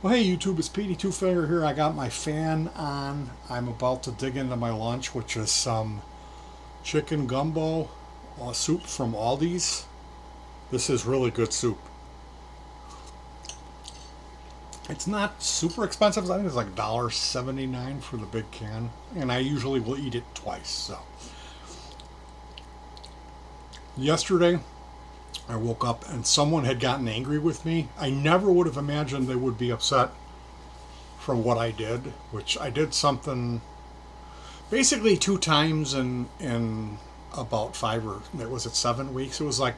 Well, hey YouTube, it's Petey Two Finger here. I got my fan on. I'm about to dig into my lunch, which is some chicken gumbo soup from Aldi's. This is really good soup. It's not super expensive. I think it's like $1.79 for the big can, and I usually will eat it twice. So yesterday, I woke up and someone had gotten angry with me. I never would have imagined they would be upset from what I did, which I did something basically two times in about 7 weeks. It was like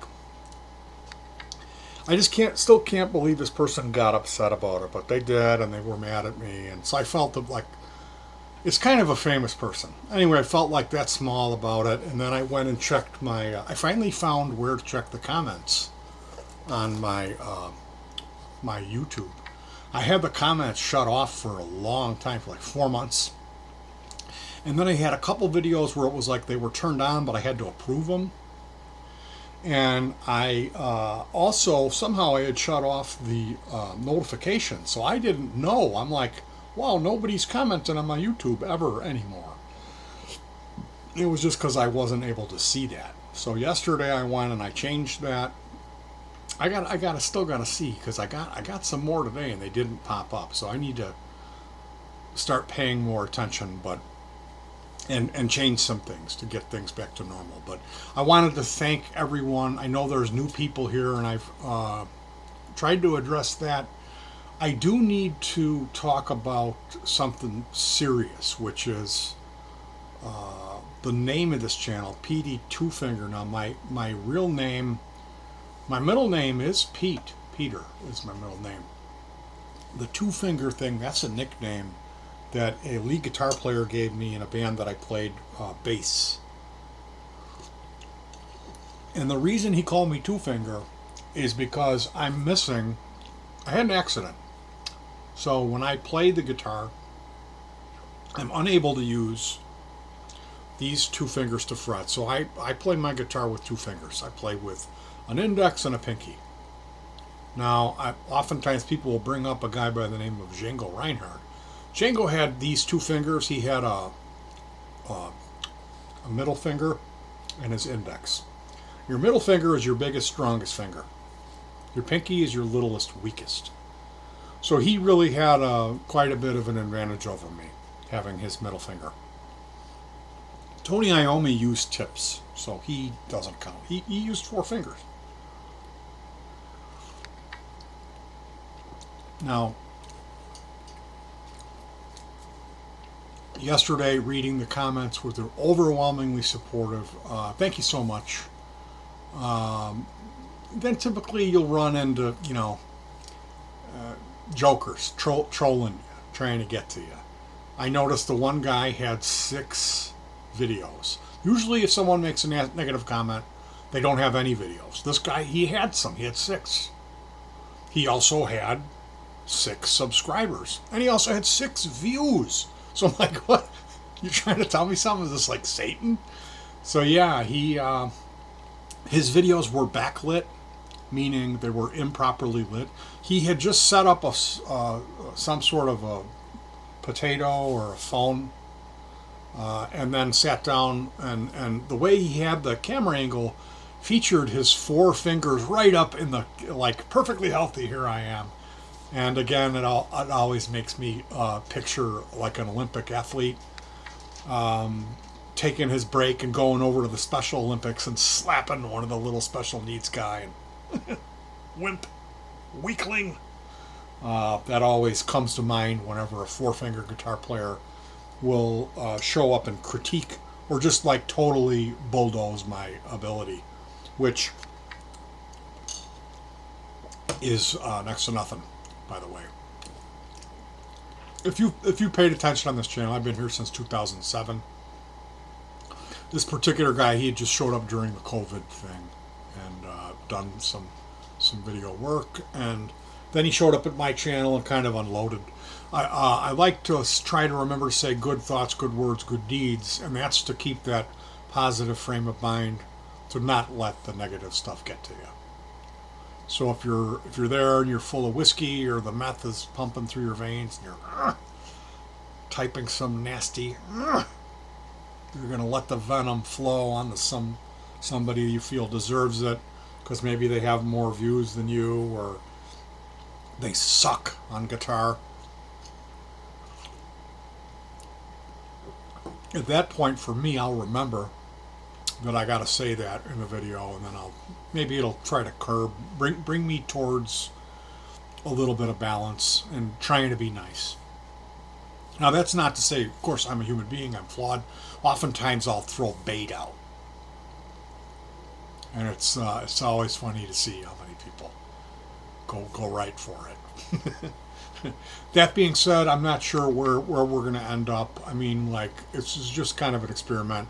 I just can't believe this person got upset about it, but they did, and they were mad at me, and so I felt like it's kind of a famous person. Anyway, I felt like that small about it, and then I went and checked my. I finally found where to check the comments on my YouTube. I had the comments shut off for a long time, for like 4 months. And then I had a couple videos where it was like they were turned on, but I had to approve them. And I also, somehow I had shut off the notification. So I didn't know. I'm like, wow, nobody's commenting on my YouTube ever anymore. It was just because I wasn't able to see that. So yesterday I went and I changed that. Still gotta see, because I got some more today and they didn't pop up. So I need to start paying more attention, but and change some things to get things back to normal. But I wanted to thank everyone. I know there's new people here, and I've tried to address that. I do need to talk about something serious, which is the name of this channel, PD Two Finger. Now, my real name, my middle name is Pete. Peter is my middle name. The Two Finger thing, that's a nickname that a lead guitar player gave me in a band that I played bass. And the reason he called me Two Finger is because I had an accident. So when I play the guitar, I'm unable to use these two fingers to fret. So I play my guitar with two fingers. I play with an index and a pinky. Now, oftentimes people will bring up a guy by the name of Django Reinhardt. Django had these two fingers. He had a middle finger and his index. Your middle finger is your biggest, strongest finger. Your pinky is your littlest, weakest. So he really had quite a bit of an advantage over me, having his middle finger. Tony Iommi used tips, so he doesn't count. He used four fingers. Now, yesterday, reading the comments, were overwhelmingly supportive. Thank you so much. Then typically you'll run into, jokers trolling you, trying to get to you. I noticed the one guy had 6 videos. Usually, if someone makes a negative comment, they don't have any videos. This guy, he had some. He had 6. He also had 6 subscribers, and he also had 6 views. So I'm like, what? You trying to tell me something? Is this like Satan? So yeah, his videos were backlit, meaning they were improperly lit. He had just set up some sort of a potato or a phone, and then sat down, and the way he had the camera angle featured his 4 fingers right up in the, like, perfectly healthy. Here I am. And again, it always makes me picture like an Olympic athlete taking his break and going over to the Special Olympics and slapping one of the little special needs guy and wimp, weakling. That always comes to mind whenever a 4-finger guitar player will show up and critique or just like totally bulldoze my ability, which is next to nothing, by the way. If you paid attention on this channel, I've been here since 2007. This particular guy, he had just showed up during the COVID thing and done some video work, and then he showed up at my channel and kind of unloaded. I like to try to remember to say good thoughts, good words, good deeds, and that's to keep that positive frame of mind, to not let the negative stuff get to you. So if you're there and you're full of whiskey or the meth is pumping through your veins and you're typing some nasty, you're gonna let the venom flow onto somebody you feel deserves it because maybe they have more views than you or they suck on guitar. At that point, for me, I'll remember that I gotta say that in the video, and then maybe it'll try to bring me towards a little bit of balance and trying to be nice. Now, that's not to say, of course, I'm a human being, I'm flawed. Oftentimes, I'll throw bait out, and it's always funny to see how many people go right for it. That being said, I'm not sure where we're going to end up. I mean, like, it's just kind of an experiment.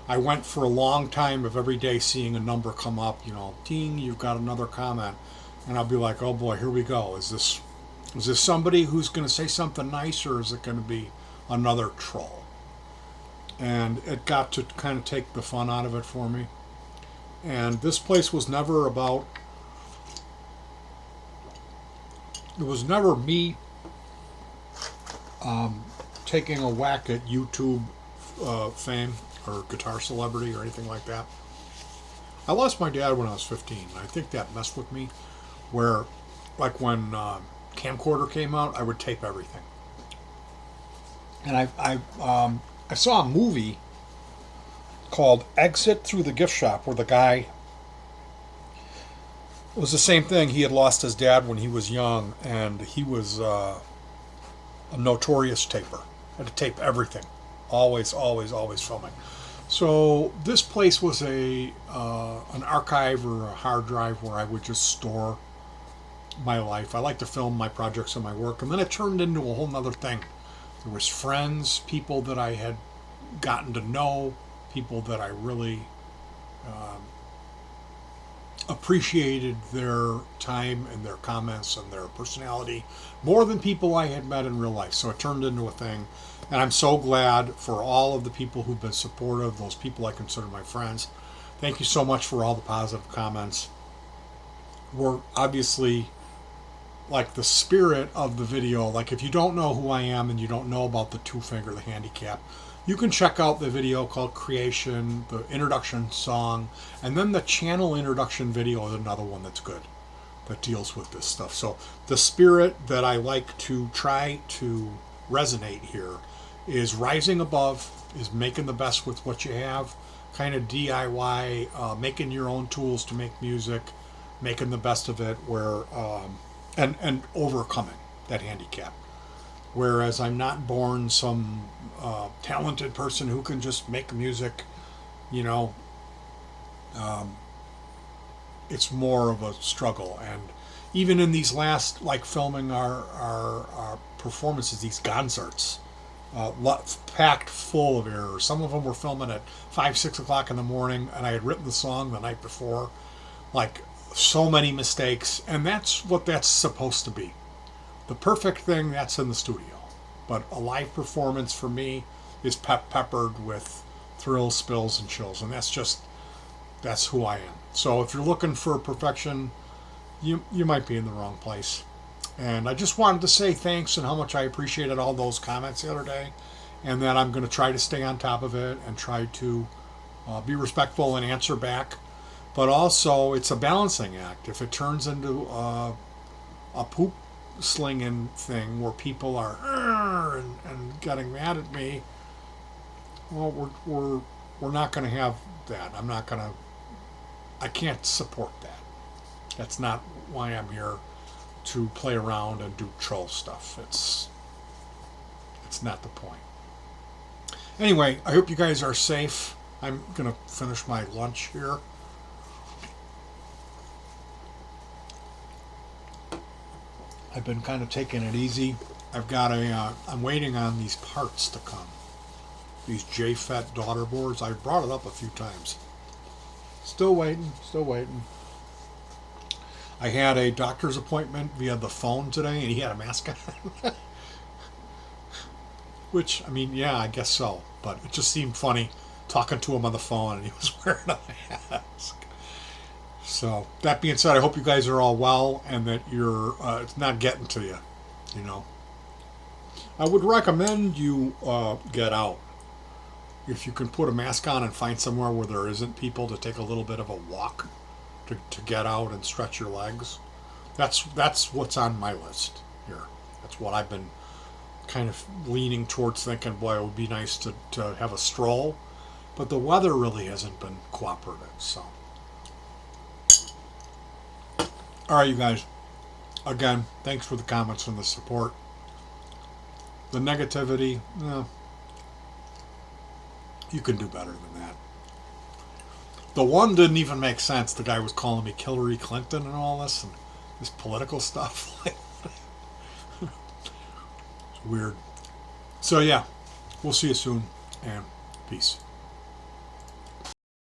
I went for a long time of every day seeing a number come up, ding, you've got another comment. And I'll be like, oh boy, here we go. Is this somebody who's going to say something nice, or is it going to be another troll? And it got to kind of take the fun out of it for me. And this place was never about, it was never me taking a whack at YouTube fame or guitar celebrity or anything like that. I lost my dad when I was 15. And I think that messed with me. Where, like when Camcorder came out, I would tape everything. And I saw a movie called Exit Through the Gift Shop, where the guy, it was the same thing. He had lost his dad when he was young, and he was a notorious taper. Had to tape everything, always filming. So this place was an archive or a hard drive where I would just store my life. I like to film my projects and my work, and then it turned into a whole nother thing. There was friends, people that I had gotten to know, people that I really appreciated their time and their comments and their personality more than people I had met in real life. So it turned into a thing. And I'm so glad for all of the people who've been supportive, those people I consider my friends. Thank you so much for all the positive comments. We're obviously, like, the spirit of the video. Like, if you don't know who I am and you don't know about the two finger, the handicap, you can check out the video called Creation, the introduction song, and then the channel introduction video is another one that's good, that deals with this stuff. So the spirit that I like to try to resonate here is rising above, is making the best with what you have, kind of DIY, making your own tools to make music, making the best of it, where and overcoming that handicap. Whereas I'm not born some talented person who can just make music, it's more of a struggle. And even in these last, like, filming our performances, these concerts, packed full of errors. Some of them were filming at 5-6 o'clock in the morning, and I had written the song the night before. Like, so many mistakes, and that's what that's supposed to be. The perfect thing, that's in the studio. But a live performance for me is peppered with thrills, spills, and chills, and that's who I am. So if you're looking for perfection, you might be in the wrong place. And I just wanted to say thanks and how much I appreciated all those comments the other day, and that I'm going to try to stay on top of it and try to be respectful and answer back. But also, it's a balancing act. If it turns into a poop slinging thing where people are and getting mad at me, well, we're not going to have that. I can't support that. That's not why I'm here, to play around and do troll stuff. It's not the point. Anyway, I hope you guys are safe. I'm going to finish my lunch here. I've been kind of taking it easy. I'm waiting on these parts to come. These JFET daughter boards. I brought it up a few times. Still waiting. I had a doctor's appointment via the phone today, and he had a mask on. Which, I mean, yeah, I guess so. But it just seemed funny talking to him on the phone, and he was wearing a mask. So that being said, I hope you guys are all well and that you're it's not getting to you. You know, I would recommend you get out if you can put a mask on and find somewhere where there isn't people to take a little bit of a walk to get out and stretch your legs. That's what's on my list here. That's what I've been kind of leaning towards thinking, boy, it would be nice to have a stroll. But the weather really hasn't been cooperative. So, all right, you guys. Again, thanks for the comments and the support. The negativity, you can do better than that. The one didn't even make sense. The guy was calling me Hillary Clinton and all this and this political stuff. It's weird. So yeah, we'll see you soon and peace.